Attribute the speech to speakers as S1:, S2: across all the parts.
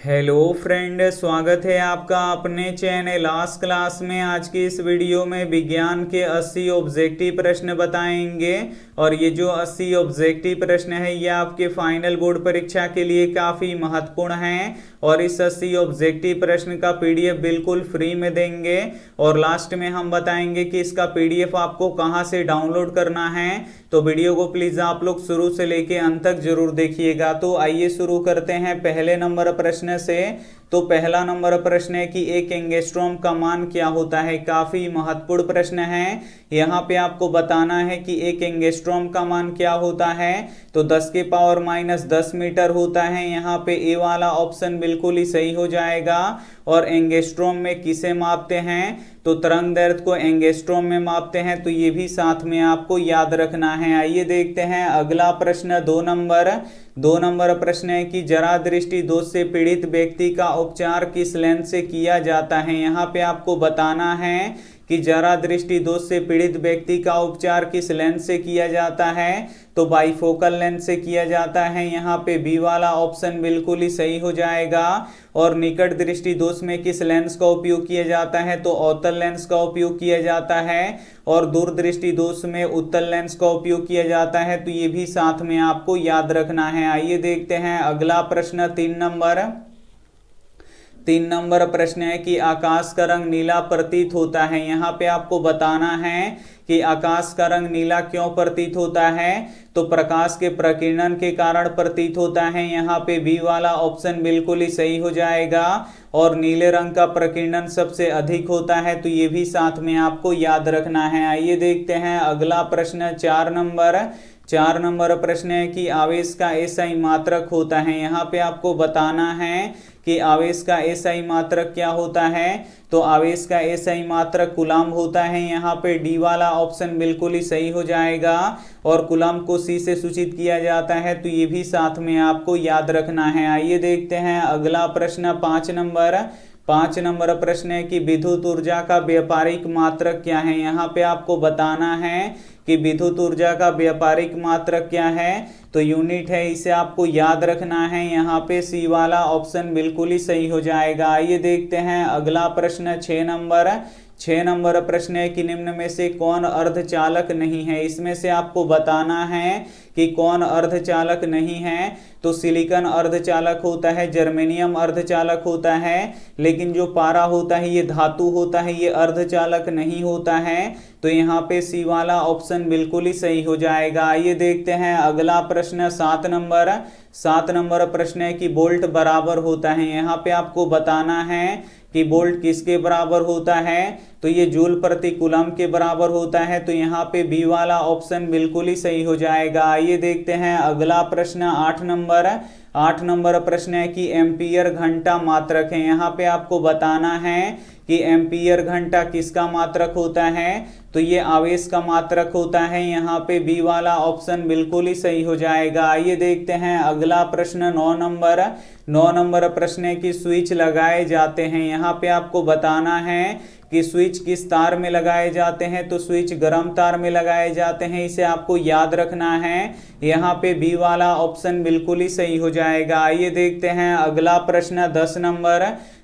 S1: Hello friend, स्वागत है आपका अपने चैनल आज क्लास में। आज की इस वीडियो में विज्ञान के 80 ऑब्जेक्टिव प्रश्न बताएंगे और ये जो 80 ऑब्जेक्टिव प्रश्न है ये आपके फाइनल बोर्ड परीक्षा के लिए काफ़ी महत्वपूर्ण हैं और इस 80 ऑब्जेक्टिव प्रश्न का पीडीएफ बिल्कुल फ्री में देंगे और लास्ट में हम बताएंगे कि इसका पीडीएफ आपको कहां से डाउनलोड करना है। तो वीडियो को प्लीज़ आप लोग शुरू से लेके अंत तक जरूर देखिएगा। तो आइए शुरू करते हैं पहले नंबर प्रश्न से। तो पहला नंबर प्रश्न है कि एक एंगस्ट्रॉम का मान क्या होता है। काफी महत्वपूर्ण प्रश्न है। यहाँ पे आपको बताना है कि एक एंगस्ट्रॉम का मान क्या होता है। तो 10⁻⁻10 मीटर होता है। यहाँ पे ए वाला ऑप्शन बिल्कुल ही सही हो जाएगा। और एंगस्ट्रॉम में किसे मापते हैं, तो तरंग दैर्ध्य को एंगस्ट्रॉम में मापते हैं। तो ये भी साथ में आपको याद रखना है। आइए देखते हैं अगला प्रश्न। दो नंबर प्रश्न है कि जरा दृष्टि दोष से पीड़ित व्यक्ति का उपचार किस लेंस से किया जाता है। यहाँ पे आपको बताना है कि जरा दृष्टि दोष से पीड़ित व्यक्ति का उपचार किस लेंस से किया जाता है। तो बाइफोकल लेंस से किया जाता है। यहाँ पे बी वाला ऑप्शन बिल्कुल ही सही हो जाएगा। और निकट दृष्टि दोष में किस लेंस का उपयोग किया जाता है, तो अवतल लेंस का उपयोग किया जाता है। और दूरदृष्टि दोष में उत्तल लेंस का उपयोग किया जाता है। तो ये भी साथ में आपको याद रखना है। आइए देखते हैं अगला प्रश्न। 3 नंबर प्रश्न है कि आकाश का रंग नीला प्रतीत होता है। यहाँ पे आपको बताना है कि आकाश का रंग नीला क्यों प्रतीत होता है। तो प्रकाश के प्रकीर्णन के कारण प्रतीत होता है। यहाँ पे बी वाला ऑप्शन बिल्कुल ही सही हो जाएगा। और नीले रंग का प्रकीर्णन सबसे अधिक होता है। तो ये भी साथ में आपको याद रखना है। आइए देखते हैं अगला प्रश्न। 4 नंबर प्रश्न है कि आवेश का एसआई मात्रक होता है। यहाँ पे आपको बताना है कि आवेश का एसआई मात्रक क्या होता है। तो आवेश का एसआई मात्रक कूलम्ब होता है। यहाँ पे डी वाला ऑप्शन बिल्कुल ही सही हो जाएगा। और कूलम्ब को सी से सूचित किया जाता है। तो ये भी साथ में आपको याद रखना है। आइए देखते हैं अगला प्रश्न। 5 नंबर प्रश्न है कि विद्युत ऊर्जा का व्यापारिक मात्रक क्या है। यहाँ पे आपको बताना है कि विद्युत ऊर्जा का व्यापारिक मात्रक क्या है। तो यूनिट है, इसे आपको याद रखना है। यहाँ पे सी वाला ऑप्शन बिल्कुल ही सही हो जाएगा। आइए देखते हैं अगला प्रश्न। 6 नंबर प्रश्न है कि निम्न में से कौन अर्धचालक नहीं है। इसमें से आपको बताना है कि कौन अर्धचालक नहीं है। तो सिलिकॉन अर्धचालक होता है, जर्मेनियम अर्धचालक होता है, लेकिन जो पारा होता है ये धातु होता है, ये अर्धचालक नहीं होता है। तो यहाँ पे सी वाला ऑप्शन बिल्कुल ही सही हो जाएगा। आइए देखते हैं अगला प्रश्न। 7 नंबर प्रश्न है कि वोल्ट बराबर होता है। यहाँ पे आपको बताना है कि वोल्ट किसके बराबर होता है। तो ये जूल प्रति कूलम्ब के बराबर होता है। तो यहाँ पे बी वाला ऑप्शन बिल्कुल ही सही हो जाएगा। आइए देखते हैं अगला प्रश्न। 8 नंबर प्रश्न है कि एम्पियर घंटा मात्रक है। यहाँ पे आपको बताना है कि एम्पियर घंटा किसका मात्रक होता है। तो ये आवेश का मात्रक होता है। यहाँ पे बी वाला ऑप्शन बिल्कुल ही सही हो जाएगा। आइए देखते हैं अगला प्रश्न। 9 नंबर प्रश्न है कि स्विच लगाए जाते हैं। यहाँ पे आपको बताना है कि स्विच किस तार में लगाए जाते हैं। तो स्विच गर्म तार में लगाए जाते हैं, इसे आपको याद रखना है। यहाँ पे बी वाला ऑप्शन बिल्कुल ही सही हो जाएगा। आइए देखते हैं अगला प्रश्न।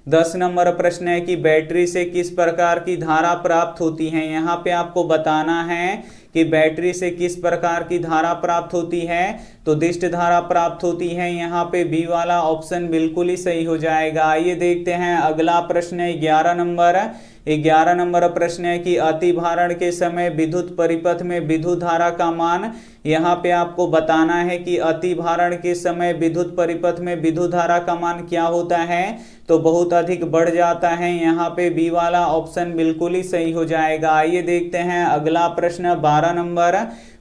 S1: 10 नंबर प्रश्न है कि बैटरी से किस प्रकार की धारा प्राप्त होती है। यहाँ पे आपको बताना है कि बैटरी से किस प्रकार की धारा प्राप्त होती है। तो दिष्ट धारा प्राप्त होती है। यहाँ पे बी वाला ऑप्शन बिल्कुल ही सही हो जाएगा। आइए देखते हैं अगला प्रश्न। 11 नंबर प्रश्न है कि अति भारण के समय विद्युत परिपथ में विद्युत धारा का मान। यहाँ पे आपको बताना है कि अति भारण के समय विद्युत परिपथ में विद्युत धारा का मान क्या होता है। तो बहुत अधिक बढ़ जाता है। यहाँ पे बी वाला ऑप्शन बिल्कुल ही सही हो जाएगा। आइए देखते हैं अगला प्रश्न।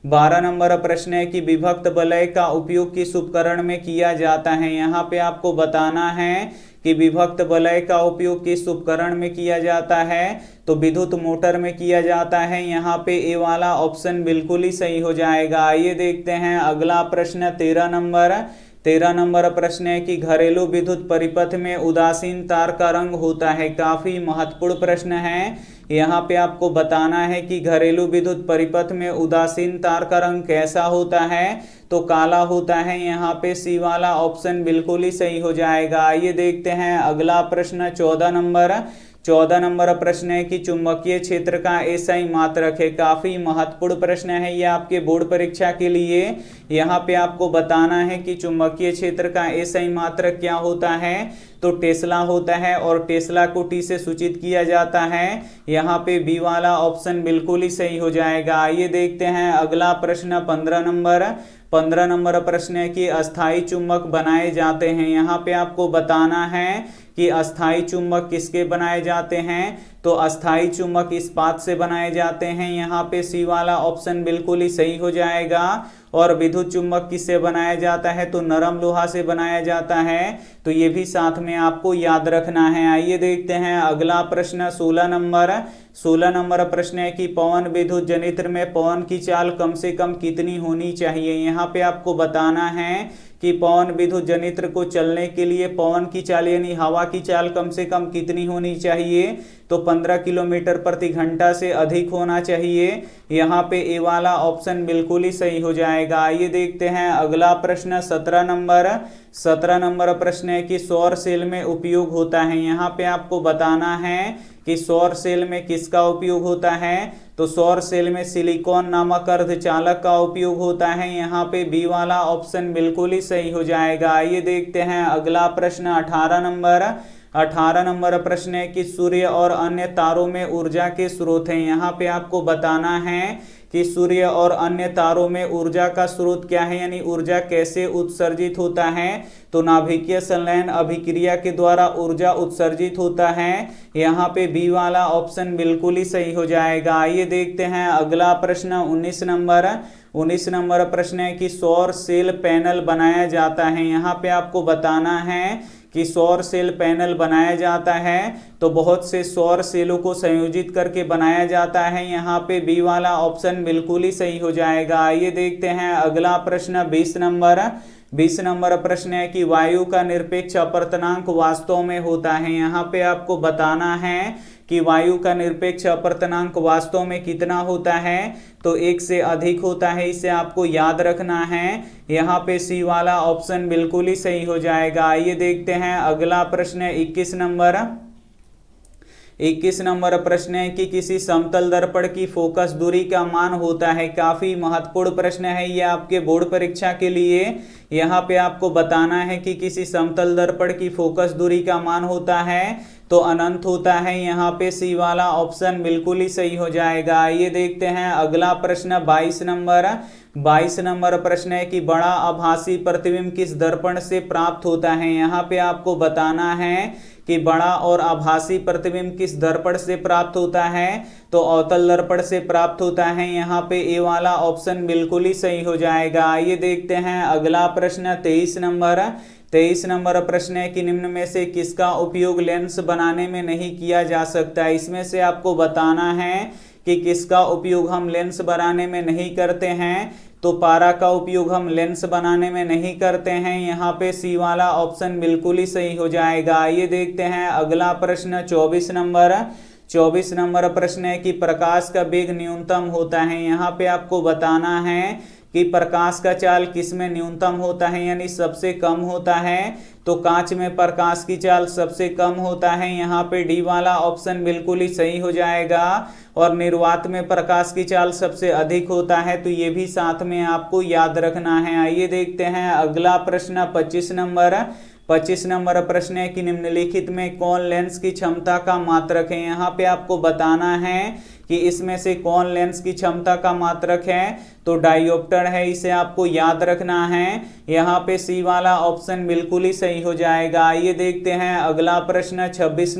S1: 12 नंबर प्रश्न है कि विभक्त वलय का उपयोग किस उपकरण में किया जाता है। यहाँ पे आपको बताना है कि विभक्त वलय का उपयोग किस उपकरण में किया जाता है। तो विद्युत मोटर में किया जाता है। यहाँ पे ए वाला ऑप्शन बिल्कुल ही सही हो जाएगा। आइए देखते हैं अगला प्रश्न। 13 नंबर प्रश्न है कि घरेलू विद्युत परिपथ में उदासीन तार का रंग होता है। काफी महत्वपूर्ण प्रश्न है। यहाँ पे आपको बताना है कि घरेलू विद्युत परिपथ में उदासीन तार का रंग कैसा होता है। तो काला होता है। यहाँ पे सी वाला ऑप्शन बिल्कुल ही सही हो जाएगा। आइए देखते हैं अगला प्रश्न 14 नंबर प्रश्न है कि चुंबकीय क्षेत्र का एसआई मात्रक है। काफी महत्वपूर्ण प्रश्न है ये आपके बोर्ड परीक्षा के लिए। यहाँ पे आपको बताना है कि चुंबकीय क्षेत्र का एसआई मात्रक क्या होता है, तो टेस्ला होता है और टेस्ला को टी से सूचित किया जाता है। यहाँ पे बी वाला ऑप्शन बिल्कुल ही सही हो जाएगा। आइए देखते हैं अगला प्रश्न 15 नंबर प्रश्न है कि अस्थाई चुंबक बनाए जाते हैं। यहाँ पे आपको बताना है कि अस्थाई चुंबक किसके बनाए जाते हैं, तो अस्थाई चुंबक इस्पात से बनाए जाते हैं। यहाँ पे सी वाला ऑप्शन बिल्कुल ही सही हो जाएगा। और विद्युत चुंबक किससे बनाया जाता है, तो नरम लोहा से बनाया जाता है। तो ये भी साथ में आपको याद रखना है। आइए देखते हैं अगला प्रश्न 16 नंबर प्रश्न है कि पवन विद्युत जनित्र में पवन की चाल कम से कम कितनी होनी चाहिए। यहाँ पे आपको बताना है कि पवन विद्युत जनित्र को चलने के लिए पवन की चाल यानी हवा की चाल कम से कम कितनी होनी चाहिए, तो 15 किलोमीटर प्रति घंटा से अधिक होना चाहिए। यहाँ पे ए वाला ऑप्शन बिल्कुल ही सही हो जाएगा। आइए देखते हैं अगला प्रश्न 17 नंबर प्रश्न है कि सौर सेल में उपयोग होता है। यहाँ पे आपको बताना है कि सौर सेल में किसका उपयोग होता है, तो सौर सेल में सिलिकॉन नामक अर्धचालक का उपयोग होता है। यहाँ पे बी वाला ऑप्शन बिल्कुल ही सही हो जाएगा। आइए देखते हैं अगला प्रश्न 18 नंबर प्रश्न है कि सूर्य और अन्य तारों में ऊर्जा के स्रोत हैं। यहाँ पे आपको बताना है कि सूर्य और अन्य तारों में ऊर्जा का स्रोत क्या है, यानी ऊर्जा कैसे उत्सर्जित होता है, तो नाभिकीय संलयन अभिक्रिया के द्वारा ऊर्जा उत्सर्जित होता है। यहाँ पे बी वाला ऑप्शन बिल्कुल ही सही हो जाएगा। आइए देखते हैं अगला प्रश्न 19 नंबर प्रश्न है कि सौर सेल पैनल बनाया जाता है। यहाँ पे आपको बताना है कि सौर सेल पैनल बनाया जाता है तो बहुत से सौर सेलों को संयोजित करके बनाया जाता है। यहाँ पे बी वाला ऑप्शन बिल्कुल ही सही हो जाएगा। आइए देखते हैं अगला प्रश्न 20 नंबर प्रश्न है कि वायु का निरपेक्ष अपवर्तनांक वास्तव में होता है। यहाँ पे आपको बताना है कि वायु का निरपेक्ष अपवर्तनांक वास्तव में कितना होता है, तो 1 से अधिक होता है। इसे आपको याद रखना है। यहाँ पे सी वाला ऑप्शन बिल्कुल ही सही हो जाएगा। आइए देखते हैं अगला प्रश्न 21 नंबर प्रश्न है कि किसी समतल दर्पण की फोकस दूरी का मान होता है। काफी महत्वपूर्ण प्रश्न है ये आपके बोर्ड परीक्षा के लिए। यहाँ पे आपको बताना है कि किसी समतल दर्पण की फोकस दूरी का मान होता है तो अनंत होता है। यहाँ पे सी वाला ऑप्शन बिल्कुल ही सही हो जाएगा। आइए देखते हैं अगला प्रश्न 22 नंबर प्रश्न है कि बड़ा आभासी प्रतिबिंब किस दर्पण से प्राप्त होता है। यहाँ पे आपको बताना है कि बड़ा और आभासी प्रतिबिंब किस दर्पण से प्राप्त होता है, तो अवतल दर्पण से प्राप्त होता है। यहाँ पे ए वाला ऑप्शन बिल्कुल ही सही हो जाएगा। आइए देखते हैं अगला प्रश्न 23 नंबर प्रश्न है कि निम्न में से किसका उपयोग लेंस बनाने में नहीं किया जा सकता। इसमें से आपको बताना है कि किसका उपयोग हम लेंस बनाने में नहीं करते हैं, तो पारा का उपयोग हम लेंस बनाने में नहीं करते हैं। यहाँ पे सी वाला ऑप्शन बिल्कुल ही सही हो जाएगा। आइए देखते हैं अगला प्रश्न 24 नंबर प्रश्न है कि प्रकाश का वेग न्यूनतम होता है। यहाँ पे आपको बताना है कि प्रकाश का चाल किसमें न्यूनतम होता है, यानी सबसे कम होता है, तो कांच में प्रकाश की चाल सबसे कम होता है। यहाँ पे डी वाला ऑप्शन बिल्कुल ही सही हो जाएगा। और निर्वात में प्रकाश की चाल सबसे अधिक होता है, तो ये भी साथ में आपको याद रखना है। आइए देखते हैं अगला प्रश्न 25 नंबर प्रश्न है कि निम्नलिखित में कौन लेंस की क्षमता का मात्रक है। यहाँ पे आपको बताना है कि इसमें से कौन लेंस की क्षमता का मात्रक है, तो डायोप्टर है। इसे आपको याद रखना है। यहाँ पे सी वाला ऑप्शन बिल्कुल ही सही हो जाएगा। आइए देखते हैं अगला प्रश्न 26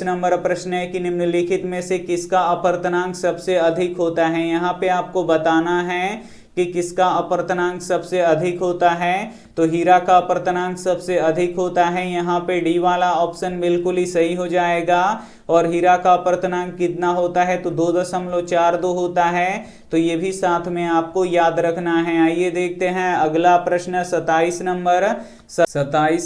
S1: नंबर प्रश्न है कि निम्नलिखित में से किसका अपवर्तनांक सबसे अधिक होता है। यहाँ पे आपको बताना है कि किसका अपवर्तनांक सबसे अधिक होता है, तो हीरा का अपवर्तनांक सबसे अधिक होता है। यहाँ पे डी वाला ऑप्शन बिल्कुल ही सही हो जाएगा। और हीरा का अपवर्तनांक कितना होता है, तो 2.42 होता है, तो ये भी साथ में आपको याद रखना है। आइए देखते हैं अगला प्रश्न 27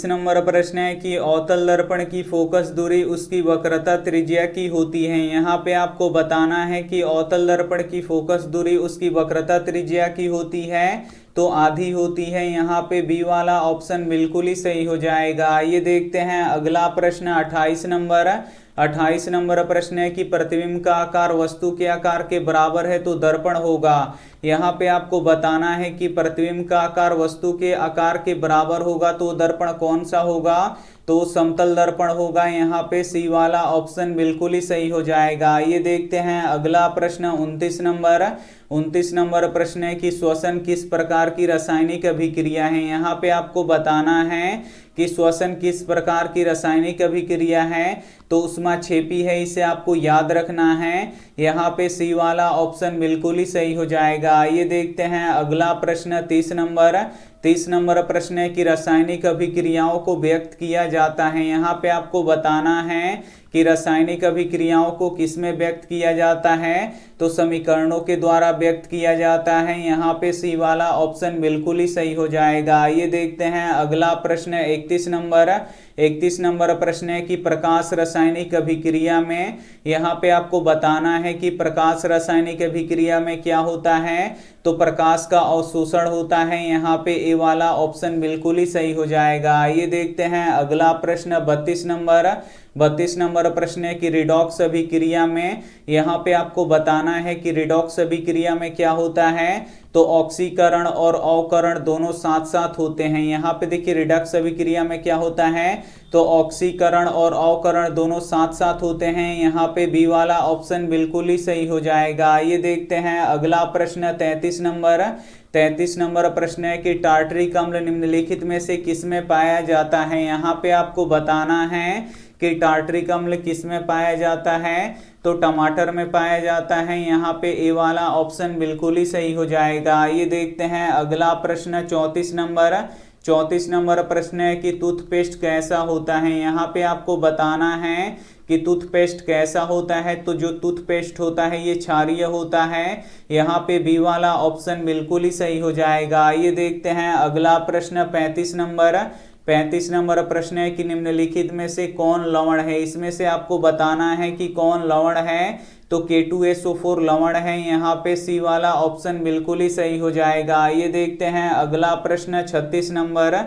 S1: नंबर प्रश्न है कि अवतल दर्पण की फोकस दूरी उसकी वक्रता त्रिज्या की होती है। यहाँ पे आपको बताना है कि अवतल दर्पण की फोकस दूरी उसकी वक्रता त्रिज्या की होती है। तो आधी होती है। यहाँ पे बी वाला ऑप्शन बिल्कुल ही सही हो जाएगा। आइए देखते हैं अगला प्रश्न 28 नंबर। 28 नंबर प्रश्न है कि प्रतिबिंब का आकार वस्तु के आकार के बराबर है तो दर्पण होगा। यहाँ पे आपको बताना है कि प्रतिबिंब का आकार वस्तु के आकार के बराबर होगा तो दर्पण कौन सा होगा, तो समतल दर्पण होगा। यहाँ पे सी वाला ऑप्शन बिल्कुल ही सही हो जाएगा। ये देखते हैं अगला प्रश्न 29 नंबर। 29 नंबर प्रश्न है कि श्वसन किस प्रकार की रासायनिक अभिक्रिया है। यहाँ पे आपको बताना है कि श्वसन किस प्रकार की रासायनिक अभिक्रिया है, तो ऊष्माक्षेपी है, इसे आपको याद रखना है। यहाँ पे सी वाला ऑप्शन बिल्कुल ही सही हो जाएगा। आइए देखते हैं अगला प्रश्न 30 नंबर। 30 नंबर प्रश्न है कि रासायनिक अभिक्रियाओं को व्यक्त किया जाता है। यहाँ पे आपको बताना है कि रासायनिक अभिक्रियाओं को किसमें व्यक्त किया जाता है, तो समीकरणों के द्वारा व्यक्त किया जाता है। यहाँ पे सी वाला ऑप्शन बिल्कुल ही सही हो जाएगा। ये देखते हैं अगला प्रश्न 31 नंबर। 31 नंबर प्रश्न है कि प्रकाश रासायनिक अभिक्रिया में, यहाँ पे आपको बताना है कि प्रकाश रासायनिक अभिक्रिया में क्या होता है, तो प्रकाश का अवशोषण होता है। यहाँ पे ए वाला ऑप्शन बिल्कुल ही सही हो जाएगा। ये देखते हैं अगला प्रश्न 32 नंबर। 32 नंबर प्रश्न है कि रिडॉक्स अभिक्रिया में, यहाँ पे आपको बताना है कि रिडॉक्स अभिक्रिया में क्या होता है, तो ऑक्सीकरण और अवकरण दोनों साथ साथ होते हैं। यहाँ पे देखिए रिडॉक्स अभिक्रिया में क्या होता है, तो ऑक्सीकरण और अवकरण दोनों साथ साथ होते हैं। यहाँ पे बी वाला ऑप्शन बिल्कुल ही सही हो जाएगा। ये देखते हैं अगला प्रश्न 33 नंबर। 33 नंबर प्रश्न है कि टार्टरिक अम्ल निम्नलिखित में से किसमें पाया जाता है। यहाँ पे आपको बताना है कि टार्टरिक अम्ल किसमें पाया जाता है, तो टमाटर में पाया जाता है। यहाँ पे ए वाला ऑप्शन बिल्कुल ही सही हो जाएगा। ये देखते हैं अगला प्रश्न 34 नंबर। 34 नंबर प्रश्न है कि टूथपेस्ट कैसा होता है। यहाँ पे आपको बताना है कि टूथपेस्ट कैसा होता है, तो जो टूथपेस्ट होता है ये क्षारीय होता है। यहाँ पे बी वाला ऑप्शन बिल्कुल ही सही हो जाएगा। ये देखते हैं अगला प्रश्न 35 नंबर। 35 नंबर प्रश्न है कि निम्नलिखित में से कौन लवण है। इसमें से आपको बताना है कि कौन लवण है, तो K2SO4 लवण है। यहाँ पे सी वाला ऑप्शन बिल्कुल ही सही हो जाएगा। ये देखते हैं अगला प्रश्न 36 नंबर।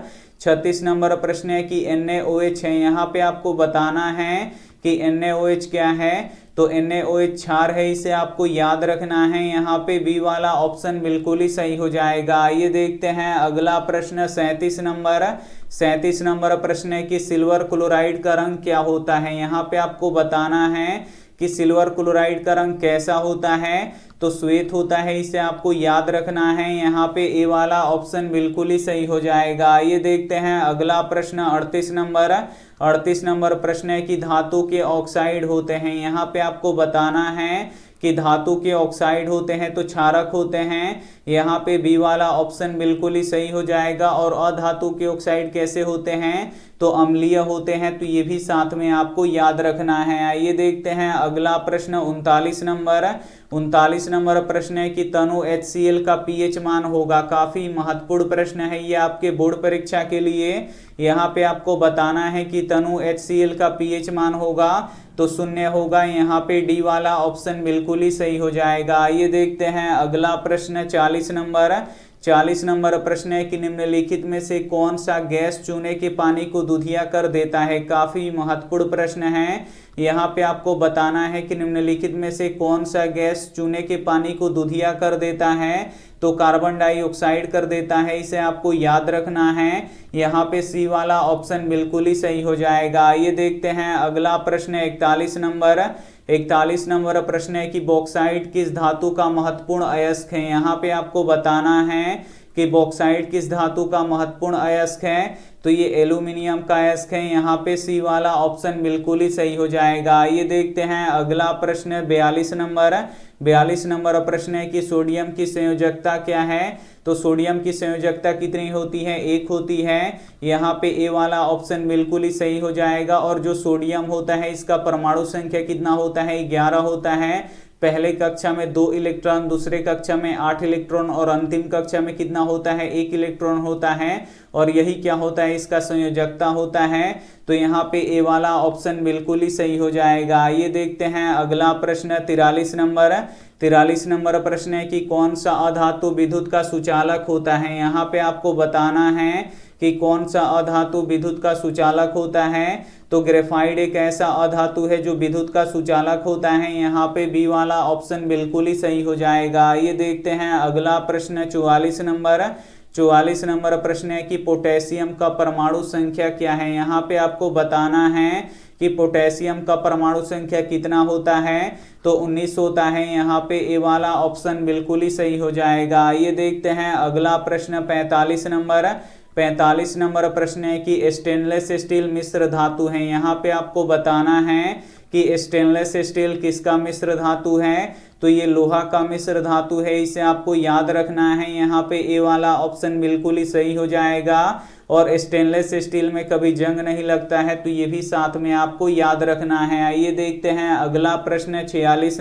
S1: 36 नंबर प्रश्न है कि NaOH है। यहाँ पे आपको बताना है कि NaOH क्या है, तो NaOH क्षार है, इसे आपको याद रखना है। यहाँ पे बी वाला ऑप्शन बिल्कुल ही सही हो जाएगा। ये देखते हैं अगला प्रश्न 37 नंबर। 37 नंबर प्रश्न है कि सिल्वर क्लोराइड का रंग क्या होता है। यहाँ पे आपको बताना है कि सिल्वर क्लोराइड का रंग कैसा होता है, तो श्वेत होता है, इसे आपको याद रखना है। यहाँ पे ए वाला ऑप्शन बिल्कुल ही सही हो जाएगा। ये देखते हैं अगला प्रश्न 38 नंबर। 38 नंबर प्रश्न है कि धातु के ऑक्साइड होते हैं। यहाँ पे आपको बताना है कि धातु के ऑक्साइड होते हैं तो क्षारक होते हैं। यहाँ पे बी वाला ऑप्शन बिल्कुल ही सही हो जाएगा। और अधातु के ऑक्साइड कैसे होते हैं, तो अम्लीय होते हैं, तो ये भी साथ में आपको याद रखना है। आइए देखते हैं अगला प्रश्न 39 नंबर। 39 नंबर प्रश्न है कि तनु HCl का pH मान होगा। काफी महत्वपूर्ण प्रश्न है ये आपके बोर्ड परीक्षा के लिए। यहाँ पे आपको बताना है कि तनु HCl का pH मान होगा तो 0 होगा। यहाँ पे डी वाला ऑप्शन बिल्कुल ही सही हो जाएगा। ये देखते हैं अगला प्रश्न 40 नंबर। 40 नंबर प्रश्न है कि निम्नलिखित में से कौन सा गैस चूने के पानी को दूधिया कर देता है। काफी महत्वपूर्ण प्रश्न है। यहाँ पे आपको बताना है कि निम्नलिखित में से कौन सा गैस चूने के पानी को दूधिया कर देता है, तो कार्बन डाइऑक्साइड कर देता है, इसे आपको याद रखना है। यहाँ पे सी वाला ऑप्शन बिल्कुल ही सही हो जाएगा। ये देखते हैं अगला प्रश्न 41 नंबर। 41 नंबर प्रश्न है कि बॉक्साइट किस धातु का महत्वपूर्ण अयस्क है। यहाँ पे आपको बताना है कि बॉक्साइट किस धातु का महत्वपूर्ण अयस्क है, तो ये एल्यूमिनियम का अयस्क है। यहाँ पे सी वाला ऑप्शन बिल्कुल ही सही हो जाएगा। ये देखते हैं अगला प्रश्न 42 नंबर। 42 नंबर प्रश्न है कि सोडियम की संयोजकता क्या है, तो सोडियम की संयोजकता कितनी होती है, 1 होती है। यहाँ पे ए वाला ऑप्शन बिल्कुल ही सही हो जाएगा। और जो सोडियम होता है इसका परमाणु संख्या कितना होता है, 11 होता है। पहले कक्षा में 2 इलेक्ट्रॉन, दूसरे कक्षा में 8 इलेक्ट्रॉन और अंतिम कक्षा में कितना होता है, 1 इलेक्ट्रॉन होता है। और यही क्या होता है, इसका संयोजकता होता है। तो यहाँ पे ए वाला ऑप्शन बिल्कुल ही सही हो जाएगा। ये देखते हैं अगला प्रश्न 43 नंबर। 43 नंबर प्रश्न है कि कौन सा अधातु विद्युत का सुचालक होता है। यहाँ पे आपको बताना है कि कौन सा अधातु विद्युत का सुचालक होता है। तो ग्रेफाइट एक ऐसा अधातु है जो विद्युत का सुचालक होता है। यहाँ पे बी वाला ऑप्शन बिल्कुल ही सही हो जाएगा। ये देखते हैं अगला प्रश्न 44 नंबर प्रश्न है कि पोटेशियम का परमाणु संख्या क्या है। यहाँ पे आपको बताना है कि पोटेशियम का परमाणु संख्या कितना होता है। तो 19 होता है। यहाँ पे ए वाला ऑप्शन बिल्कुल ही सही हो जाएगा। ये देखते हैं अगला प्रश्न 45 नंबर प्रश्न है कि स्टेनलेस स्टील मिश्र धातु है। यहाँ पे आपको बताना है कि स्टेनलेस स्टील किसका मिश्र धातु है। तो ये लोहा का मिश्र धातु है, इसे आपको याद रखना है। यहाँ पे ए वाला ऑप्शन बिल्कुल ही सही हो जाएगा। और स्टेनलेस स्टील में कभी जंग नहीं लगता है, तो ये भी साथ में आपको याद रखना है। आइए देखते हैं अगला प्रश्न 46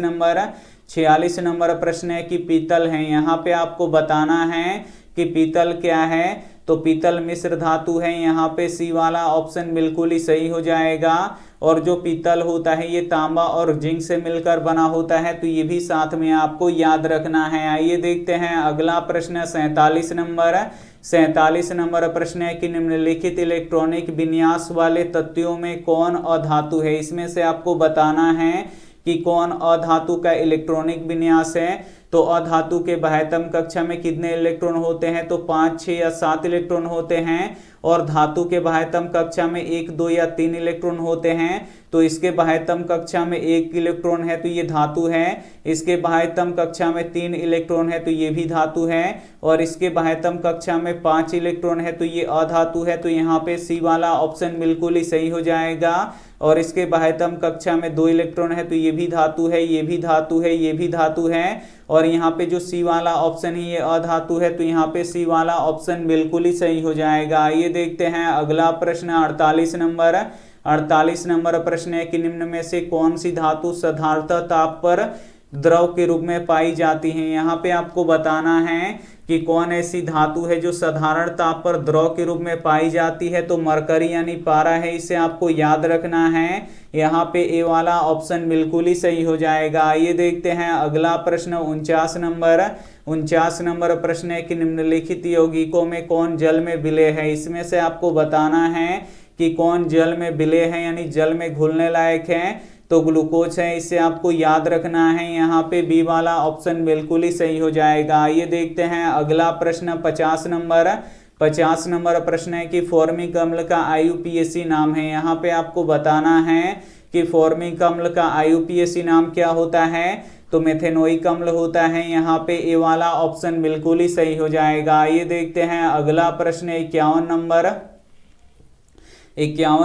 S1: नंबर प्रश्न है कि पीतल है। यहाँ पे आपको बताना है कि पीतल क्या है। तो पीतल मिश्र धातु है। यहाँ पे सी वाला ऑप्शन बिल्कुल ही सही हो जाएगा। और जो पीतल होता है ये तांबा और जिंक से मिलकर बना होता है, तो ये भी साथ में आपको याद रखना है। आइए देखते हैं अगला प्रश्न 47 नंबर प्रश्न है कि निम्नलिखित इलेक्ट्रॉनिक विन्यास वाले तत्वों में कौन अधातु है। इसमें से आपको बताना है कि कौन अधातु का इलेक्ट्रॉनिक विन्यास है। तो अधातु के बाह्यतम कक्षा में कितने इलेक्ट्रॉन होते हैं। तो 5, 6 या 7 इलेक्ट्रॉन होते हैं। और धातु के बाह्यतम कक्षा में 1, 2 या 3 इलेक्ट्रॉन होते हैं। तो इसके बाह्यतम कक्षा में 1 इलेक्ट्रॉन है, तो ये धातु है। इसके बाह्यतम कक्षा में 3 इलेक्ट्रॉन है, तो ये भी धातु है। और इसके बाह्यतम कक्षा में 5 इलेक्ट्रॉन है, तो ये अधातु है। तो यहाँ पे सी वाला ऑप्शन बिल्कुल ही सही हो जाएगा। और इसके बाह्यतम कक्षा में 2 इलेक्ट्रॉन है, तो ये भी धातु है, ये भी धातु है, ये भी धातु है। और यहाँ पे जो सी वाला ऑप्शन है ये अधातु है। तो यहाँ पे सी वाला ऑप्शन बिल्कुल ही सही हो जाएगा। ये देखते हैं अगला प्रश्न 48 नंबर प्रश्न है कि निम्न में से कौन सी धातु साधारणतः ताप पर द्रव के रूप में पाई जाती है। यहाँ पे आपको बताना है कि कौन ऐसी धातु है जो साधारण ताप पर द्रव के रूप में पाई जाती है। तो मरकरी यानी पारा है, इसे आपको याद रखना है। यहाँ पे ए वाला ऑप्शन बिल्कुल ही सही हो जाएगा। ये देखते हैं अगला प्रश्न 49 नंबर प्रश्न है कि निम्नलिखित यौगिकों में कौन जल में विलेय है। इसमें से आपको बताना है कि कौन जल में विलेय है, यानी जल में घुलने लायक है। तो ग्लूकोज है, इसे आपको याद रखना है। यहाँ पे बी वाला ऑप्शन बिल्कुल ही सही हो जाएगा। ये देखते हैं अगला प्रश्न 50 नंबर प्रश्न है कि फॉर्मिक अम्ल का IUPAC नाम है। यहाँ पे आपको बताना है कि फॉर्मिक अम्ल का IUPAC नाम क्या होता है। तो मेथेनोइक अम्ल होता है। यहाँ पे ए वाला ऑप्शन बिल्कुल ही सही हो जाएगा। ये देखते हैं अगला प्रश्न 51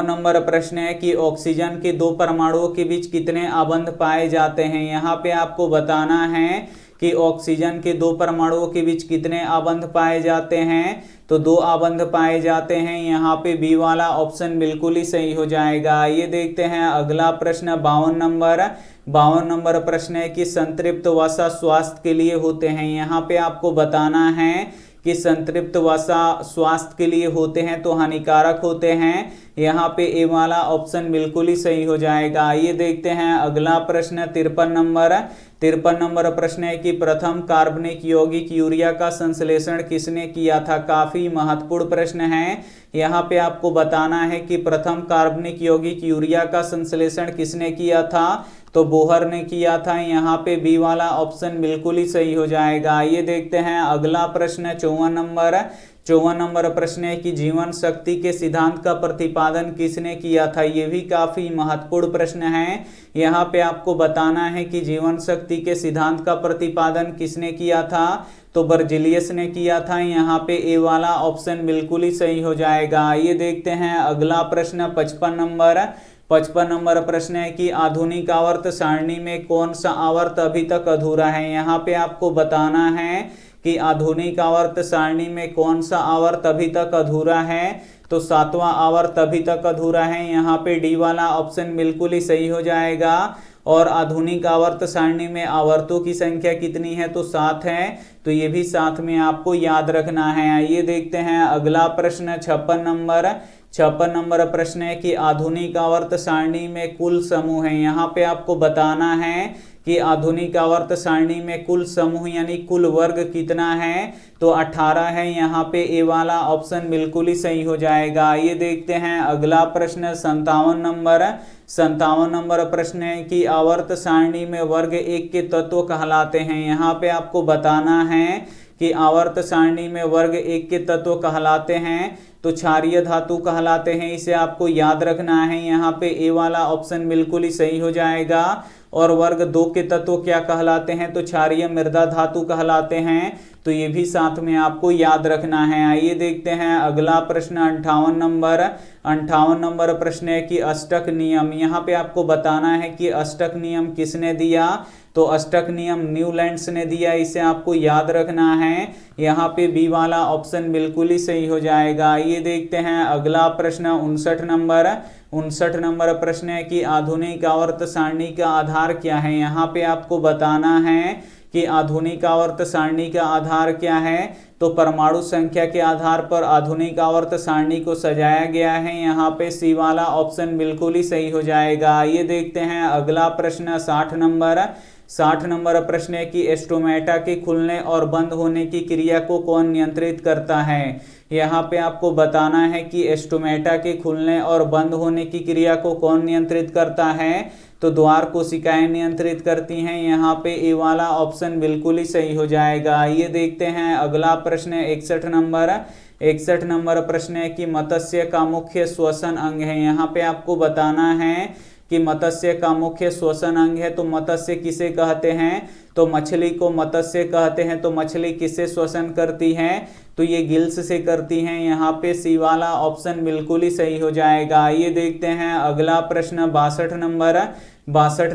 S1: नंबर प्रश्न है कि ऑक्सीजन के 2 परमाणुओं के बीच कितने आबंध पाए जाते हैं। यहाँ पे आपको बताना है कि ऑक्सीजन के 2 परमाणुओं के बीच कितने आबंध पाए जाते हैं। तो 2 आबंध पाए जाते हैं। यहाँ पे बी वाला ऑप्शन बिल्कुल ही सही हो जाएगा। ये देखते हैं अगला प्रश्न 52 नंबर प्रश्न है कि संतृप्त वसा स्वास्थ्य के लिए होते हैं। यहाँ पे आपको बताना है कि संतृप्त वसा स्वास्थ्य के लिए होते हैं तो हानिकारक होते हैं। यहाँ पे ए वाला ऑप्शन बिल्कुल ही सही हो जाएगा। ये देखते हैं अगला प्रश्न 53 नंबर प्रश्न है कि प्रथम कार्बनिक यौगिक यूरिया का संश्लेषण किसने किया था। काफी महत्वपूर्ण प्रश्न है। यहाँ पे आपको बताना है कि प्रथम कार्बनिक यौगिक यूरिया का संश्लेषण किसने किया था। तो बोहर ने किया था। यहाँ पे बी वाला ऑप्शन बिल्कुल ही सही हो जाएगा। ये देखते हैं अगला प्रश्न 54 नंबर प्रश्न है कि जीवन शक्ति के सिद्धांत का प्रतिपादन किसने किया था। ये भी काफी महत्वपूर्ण प्रश्न है। यहाँ पे आपको बताना है कि जीवन शक्ति के सिद्धांत का प्रतिपादन किसने किया था। तो बर्जिलियस ने किया था। यहाँ पे ए वाला ऑप्शन बिल्कुल ही सही हो जाएगा। ये देखते हैं अगला प्रश्न 55 नंबर प्रश्न है कि आधुनिक आवर्त सारणी में कौन सा आवर्त अभी तक अधूरा है। यहाँ पे आपको बताना है कि आधुनिक आवर्त सारणी में कौन सा आवर्त अभी तक अधूरा है। तो 7वां आवर्त अभी तक अधूरा है। यहाँ पे डी वाला ऑप्शन बिल्कुल ही सही हो जाएगा। और आधुनिक आवर्त सारणी में आवर्तों की संख्या कितनी है। तो 7 है। तो ये भी साथ में आपको याद रखना है। आइए देखते हैं अगला प्रश्न 56 नंबर प्रश्न है कि आधुनिक आवर्त सारणी में कुल समूह है। यहाँ पे आपको बताना है कि आधुनिक आवर्त सारणी में कुल समूह यानी कुल वर्ग कितना है, तो 18 है। यहाँ पे ए वाला ऑप्शन बिल्कुल ही सही हो जाएगा। ये देखते हैं अगला प्रश्न 57 नंबर प्रश्न है कि आवर्त सारणी में वर्ग 1 के तत्व कहलाते हैं। यहाँ पे आपको बताना है कि आवर्त सारणी में वर्ग 1 के तत्व कहलाते हैं, तो क्षारीय धातु कहलाते हैं, इसे आपको याद रखना है। यहाँ पे ए वाला ऑप्शन बिल्कुल ही सही हो जाएगा। और वर्ग 2 के तत्व क्या कहलाते हैं, तो क्षारीय मृदा धातु कहलाते हैं, तो ये भी साथ में आपको याद रखना है। आइए देखते हैं अगला प्रश्न 58 नंबर प्रश्न है कि अष्टक नियम। यहाँ पे आपको बताना है कि अष्टक नियम किसने दिया, तो अष्टक नियम न्यूलैंड्स ने दिया, इसे आपको याद रखना है। यहाँ पे बी वाला ऑप्शन बिल्कुल ही सही हो जाएगा। ये देखते हैं अगला प्रश्न 59 नंबर प्रश्न है कि आधुनिक आवर्त सारणी का आधार क्या है। यहाँ पे आपको बताना है कि आधुनिक आवर्त सारणी का आधार क्या है, तो परमाणु संख्या के आधार पर आधुनिक आवर्त सारणी को सजाया गया है। यहाँ पे सी वाला ऑप्शन बिल्कुल ही सही हो जाएगा। ये देखते हैं अगला प्रश्न 60 नंबर प्रश्न है कि स्टोमेटा के खुलने और बंद होने की क्रिया को कौन नियंत्रित करता है। यहाँ पे आपको बताना है कि स्टोमेटा के खुलने और बंद होने की क्रिया को कौन नियंत्रित करता है, तो द्वार कोशिकाएं नियंत्रित करती हैं। यहाँ पे ए वाला ऑप्शन बिल्कुल ही सही हो जाएगा। ये देखते हैं अगला प्रश्न 61 नंबर प्रश्न है कि मत्स्य का मुख्य श्वसन अंग है। यहाँ पे आपको बताना है कि मत्स्य का मुख्य श्वसन अंग है, तो मत्स्य किसे कहते हैं, तो मछली को मत्स्य कहते हैं। तो मछली किससे श्वसन करती है, तो ये गिल्स से करती हैं। यहाँ पे सी वाला ऑप्शन बिल्कुल ही सही हो जाएगा। ये देखते हैं अगला प्रश्न 62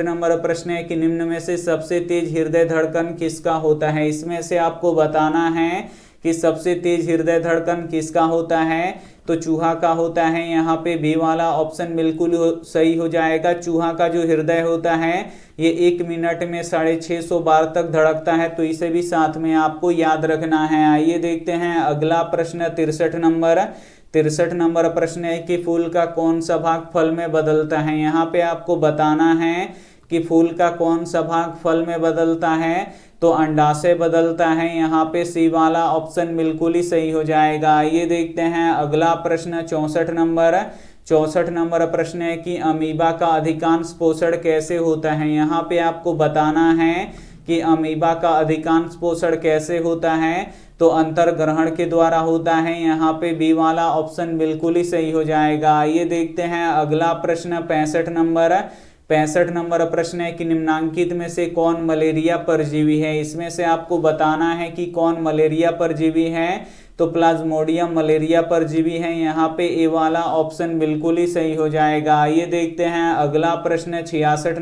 S1: नंबर प्रश्न है कि निम्न में से सबसे तेज हृदय धड़कन किसका होता है। इसमें से आपको बताना है कि सबसे तेज हृदय धड़कन किसका होता है, तो चूहा का होता है। यहाँ पे बी वाला ऑप्शन बिल्कुल सही हो जाएगा। चूहा का जो हृदय होता है ये 1 मिनट में 650 बार तक धड़कता है, तो इसे भी साथ में आपको याद रखना है। आइए देखते हैं अगला प्रश्न 63 नंबर प्रश्न है कि फूल का कौन सा भाग फल में बदलता है। यहाँ पे आपको बताना है कि फूल का कौन सा भाग फल में बदलता है, तो अंडाशय बदलता है। यहाँ पे सी वाला ऑप्शन बिल्कुल ही सही हो जाएगा। ये देखते हैं अगला प्रश्न 64 नंबर प्रश्न है कि अमीबा का अधिकांश पोषण कैसे होता है। यहाँ पे आपको बताना है कि अमीबा का अधिकांश पोषण कैसे होता है, तो अंतर्ग्रहण के द्वारा होता है। यहाँ पे बी वाला ऑप्शन बिल्कुल ही सही हो जाएगा। ये देखते हैं अगला प्रश्न 65 नंबर प्रश्न है कि निम्नांकित में से कौन मलेरिया परजीवी है। इसमें से आपको बताना है कि कौन मलेरिया परजीवी है, तो प्लाज्मोडियम मलेरिया परजीवी है। यहाँ पे ए वाला ऑप्शन बिल्कुल ही सही हो जाएगा। ये देखते हैं अगला प्रश्न 66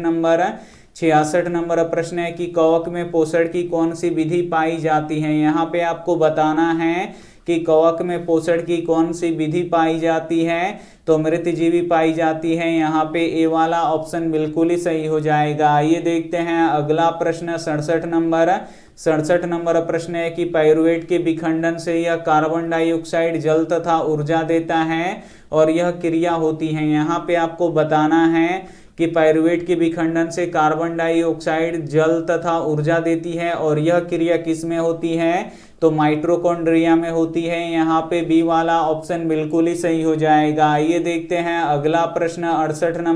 S1: नंबर प्रश्न है कि कवक में पोषण की कौन सी विधि पाई जाती है। यहाँ पे आपको बताना है कि कवक में पोषण की कौन सी विधि पाई जाती है, तो मृतजीवी पाई जाती है। यहाँ पे ए वाला ऑप्शन बिल्कुल ही सही हो जाएगा। ये देखते हैं अगला प्रश्न 67 नंबर प्रश्न है कि पाइरुवेट के विखंडन से यह कार्बन डाइऑक्साइड जल तथा ऊर्जा देता है और यह क्रिया होती है। यहाँ पे आपको बताना है कि पाइरुवेट के विखंडन से कार्बन डाइऑक्साइड जल तथा ऊर्जा देती है और यह क्रिया किस में होती है, तो माइटोकॉन्ड्रिया में होती है। यहाँ पे बी वाला ऑप्शन बिल्कुल ही सही हो जाएगा। ये देखते हैं अगला प्रश्न 68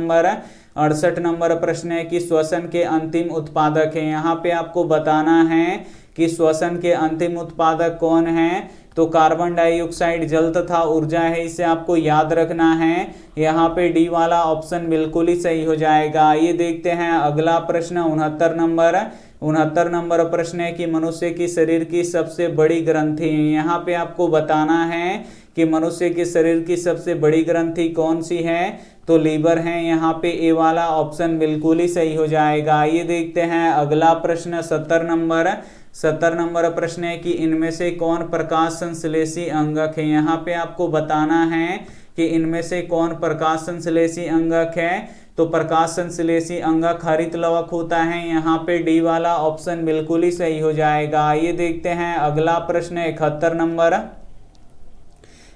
S1: नंबर प्रश्न है कि श्वसन के अंतिम उत्पादक है। यहाँ पे आपको बताना है कि श्वसन के अंतिम उत्पादक कौन है, तो कार्बन डाइऑक्साइड जल तथा ऊर्जा है, इसे आपको याद रखना है। यहाँ पे डी वाला ऑप्शन बिल्कुल ही सही हो जाएगा। ये देखते हैं अगला प्रश्न 69 नंबर प्रश्न है कि मनुष्य की शरीर की सबसे बड़ी ग्रंथि है। यहाँ पे आपको बताना है कि मनुष्य के शरीर की सबसे बड़ी ग्रंथि कौन सी है, तो लीवर है। यहाँ पे ए वाला ऑप्शन बिल्कुल ही सही हो जाएगा। ये देखते हैं अगला प्रश्न 70 नंबर प्रश्न है कि इनमें से कौन प्रकाश संश्लेषी अंगक है। यहाँ पे आपको बताना है कि इनमें से कौन प्रकाश संश्लेषी अंगक है, तो प्रकाश संश्लेषी अंगक हरित लवक होता है। यहाँ पे डी वाला ऑप्शन बिल्कुल ही सही हो जाएगा। ये देखते हैं अगला प्रश्न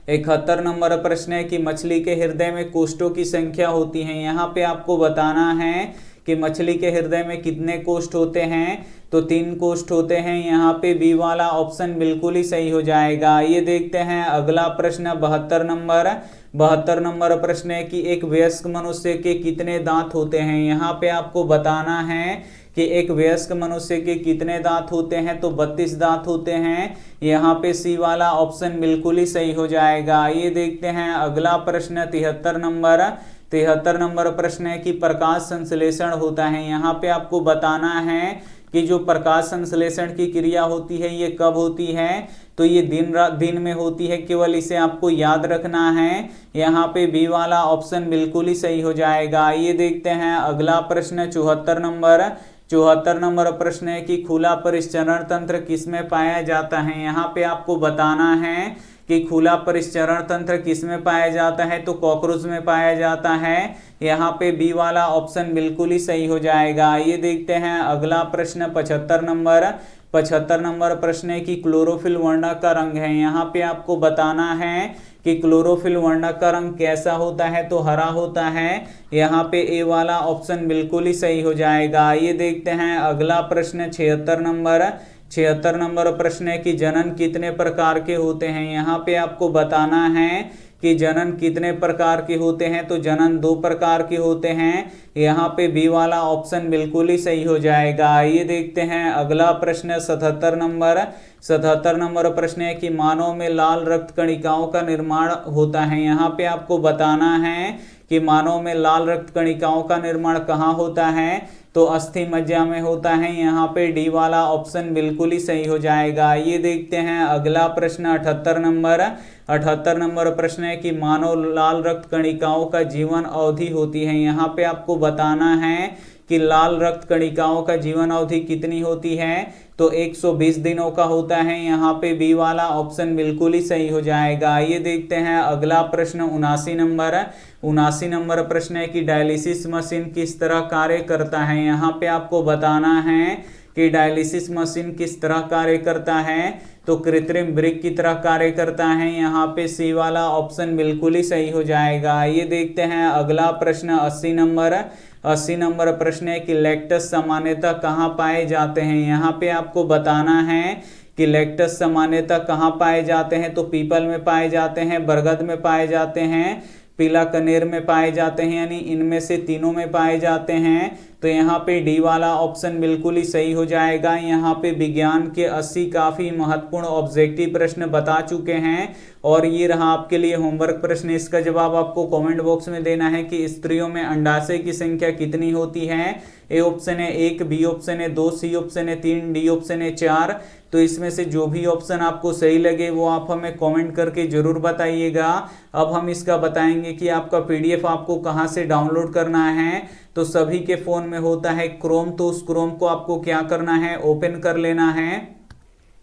S1: 71 नंबर प्रश्न है कि मछली के हृदय में कोष्ठों की संख्या होती है। यहाँ पे आपको बताना है कि कि मछली के हृदय में कितने कोष्ठ होते हैं, तो 3 कोष्ठ होते हैं। यहाँ पे बी वाला ऑप्शन बिल्कुल ही सही हो जाएगा। ये देखते हैं अगला प्रश्न 72 नंबर। 72 नंबर प्रश्न है कि एक वयस्क मनुष्य के कितने दांत होते हैं। यहाँ पे आपको बताना है कि एक वयस्क मनुष्य के कितने दांत होते हैं, तो 32 दांत होते हैं। यहाँ पे सी वाला ऑप्शन बिल्कुल ही सही हो जाएगा। ये देखते हैं अगला प्रश्न 73 नंबर। 73 नंबर प्रश्न है कि प्रकाश संश्लेषण होता है। यहाँ पे आपको बताना है कि जो प्रकाश संश्लेषण की क्रिया होती है ये कब होती है, तो ये दिन में होती है, केवल इसे आपको याद रखना है। यहाँ पे बी वाला ऑप्शन बिल्कुल ही सही हो जाएगा। ये देखते हैं अगला प्रश्न 74 नंबर। 74 नंबर प्रश्न है कि खुला परिसंचरण तंत्र किसमें पाया जाता है। यहाँ पे आपको बताना है कि खुला परिसंचरण तंत्र किसमें पाया जाता है, तो कॉकरोच में पाया जाता है। यहाँ पे बी वाला ऑप्शन बिल्कुल ही सही हो जाएगा। ये देखते हैं अगला प्रश्न 75 नंबर। 75 नंबर प्रश्न है कि क्लोरोफिल वर्णक का रंग है। यहाँ पे आपको बताना है कि क्लोरोफिल वर्णक का रंग कैसा होता है, तो हरा होता है। यहाँ पे ए वाला ऑप्शन बिल्कुल ही सही हो जाएगा। ये देखते हैं अगला प्रश्न 76 नंबर। 76 नंबर प्रश्न है कि जनन कितने प्रकार के होते हैं। यहाँ पे आपको बताना है कि जनन कितने प्रकार के होते हैं, तो जनन 2 प्रकार के होते हैं। यहाँ पे बी वाला ऑप्शन बिल्कुल ही सही हो जाएगा। ये देखते हैं अगला प्रश्न 77 नंबर। 77 नंबर प्रश्न है कि मानव में लाल रक्त कणिकाओं का निर्माण होता है। यहाँ पे आपको बताना है कि मानव में लाल रक्त कणिकाओं का निर्माण कहाँ होता है, तो अस्थि मज्जा में होता है। यहाँ पे डी वाला ऑप्शन बिल्कुल ही सही हो जाएगा। ये देखते हैं अगला प्रश्न 78 नंबर। 78 नंबर प्रश्न है कि मानव लाल रक्त कणिकाओं का जीवन अवधि होती है। यहाँ पे आपको बताना है कि लाल रक्त कणिकाओं का जीवन अवधि कितनी होती है, तो 120 दिनों का होता है। यहाँ पे बी वाला ऑप्शन बिल्कुल ही सही हो जाएगा। ये देखते हैं अगला प्रश्न 79 नंबर। 79 नंबर प्रश्न है कि डायलिसिस मशीन किस तरह कार्य करता है। यहाँ पे आपको बताना है कि डायलिसिस मशीन किस तरह कार्य करता है, तो कृत्रिम ब्रिक की तरह कार्य करता है। यहाँ पे सी वाला ऑप्शन बिल्कुल ही सही हो जाएगा। ये देखते हैं अगला प्रश्न 80 नंबर। 80 नंबर प्रश्न है कि लैक्टस सामान्यतः कहाँ पाए जाते हैं। यहाँ पे आपको बताना है कि लैक्टस सामान्यतः कहाँ पाए जाते हैं, तो पीपल में पाए जाते हैं, बरगद में पाए जाते हैं, पीला कनेर में पाए जाते हैं, यानी इनमें से तीनों में पाए जाते हैं। तो यहाँ पे डी वाला ऑप्शन बिल्कुल ही सही हो जाएगा। यहाँ पे विज्ञान के 80 काफी महत्वपूर्ण ऑब्जेक्टिव प्रश्न बता चुके हैं और ये रहा आपके लिए होमवर्क प्रश्न। इसका जवाब आपको कमेंट बॉक्स में देना है कि स्त्रियों में अंडाशय की संख्या कितनी होती है। ए ऑप्शन है 1, बी ऑप्शन है 2, सी ऑप्शन है 3, डी ऑप्शन है 4। तो इसमें से जो भी ऑप्शन आपको सही लगे वो आप हमें कमेंट करके जरूर बताइएगा। अब हम इसका बताएंगे कि आपका पीडीएफ आपको कहाँ से डाउनलोड करना है। तो सभी के फोन में होता है क्रोम, तो उस क्रोम को आपको क्या करना है, ओपन कर लेना है।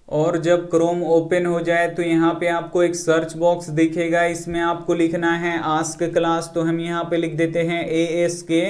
S1: और जब क्रोम ओपन हो जाए तो यहाँ पे आपको एक सर्च बॉक्स दिखेगा, इसमें आपको लिखना है आस्क क्लास। तो हम यहाँ पे लिख देते हैं ASK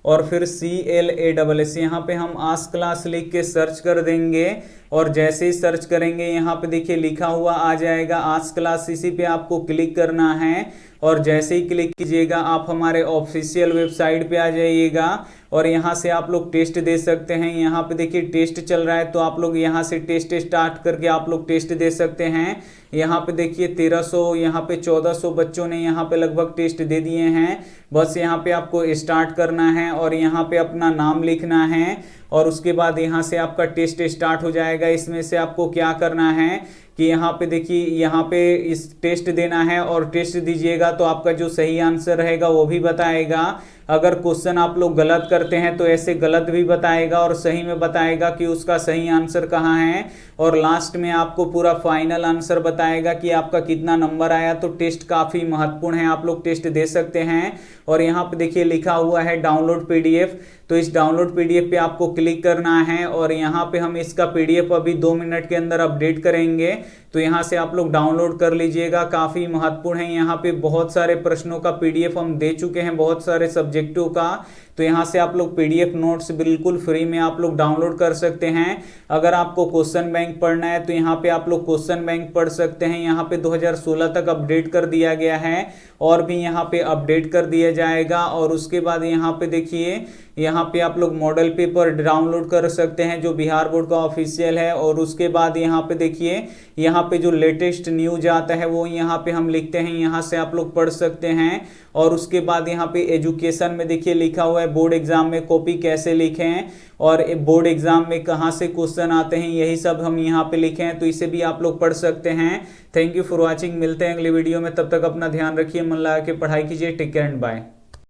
S1: और फिर CLASS। यहाँ पे हम आस्क क्लास लिख के सर्च कर देंगे और जैसे ही सर्च करेंगे यहाँ पे देखिए लिखा हुआ आ जाएगा आस्क क्लास। इसी पे आपको क्लिक करना है और जैसे ही क्लिक कीजिएगा आप हमारे ऑफिशियल वेबसाइट पे आ जाइएगा और यहाँ से आप लोग टेस्ट दे सकते हैं। यहाँ पे देखिए टेस्ट चल रहा है, तो आप लोग यहाँ से टेस्ट स्टार्ट करके आप लोग टेस्ट दे सकते हैं। यहाँ पे देखिए 1300, यहाँ पे 1400 बच्चों ने यहाँ पे लगभग टेस्ट दे दिए हैं। बस यहाँ पे आपको स्टार्ट करना है और यहाँ पे अपना नाम लिखना है और उसके बाद यहाँ से आपका टेस्ट स्टार्ट हो जाएगा। इसमें से आपको क्या करना है कि यहाँ पे देखिए यहाँ पे इस टेस्ट देना है और टेस्ट दीजिएगा तो आपका जो सही आंसर रहेगा वो भी बताएगा। अगर क्वेश्चन आप लोग गलत करते हैं तो ऐसे गलत भी बताएगा और सही में बताएगा कि उसका सही आंसर कहाँ है। और लास्ट में आपको पूरा फाइनल आंसर बताएगा कि आपका कितना नंबर आया। तो टेस्ट काफ़ी महत्वपूर्ण है, आप लोग टेस्ट दे सकते हैं। और यहाँ पे देखिए लिखा हुआ है डाउनलोड पीडीएफ, तो इस डाउनलोड पीडीएफ पे आपको क्लिक करना है और यहाँ पे हम इसका पीडीएफ अभी 2 मिनट के अंदर अपडेट करेंगे। तो यहाँ से आप लोग डाउनलोड कर लीजिएगा, काफ़ी महत्वपूर्ण है। यहाँ पे बहुत सारे प्रश्नों का पीडीएफ हम दे चुके हैं, बहुत सारे सब्जेक्टों का। तो यहाँ से आप लोग PDF नोट्स बिल्कुल फ्री में आप लोग डाउनलोड कर सकते हैं। अगर आपको क्वेश्चन बैंक पढ़ना है तो यहाँ पे आप लोग क्वेश्चन बैंक पढ़ सकते हैं। यहाँ पे 2016 तक अपडेट कर दिया गया है और भी यहाँ पे अपडेट कर दिया जाएगा। और उसके बाद यहाँ पे देखिए, यहाँ पे आप लोग मॉडल पेपर डाउनलोड कर सकते हैं जो बिहार बोर्ड का ऑफिशियल है। और उसके बाद यहाँ पे देखिए, यहाँ पे जो लेटेस्ट न्यूज आता है वो यहाँ पे हम लिखते हैं, यहाँ से आप लोग पढ़ सकते हैं। और उसके बाद यहाँ पे एजुकेशन में देखिए लिखा हुआ है बोर्ड एग्जाम में कॉपी कैसे लिखें और बोर्ड एग्जाम में कहाँ से क्वेश्चन आते हैं, यही सब हम यहाँ पे लिखे हैं, तो इसे भी आप लोग पढ़ सकते हैं। Thank you for watching. मिलते हैं अगले वीडियो में, तब तक अपना ध्यान रखिए, मन लगा के पढ़ाई कीजिए। Take care and bye.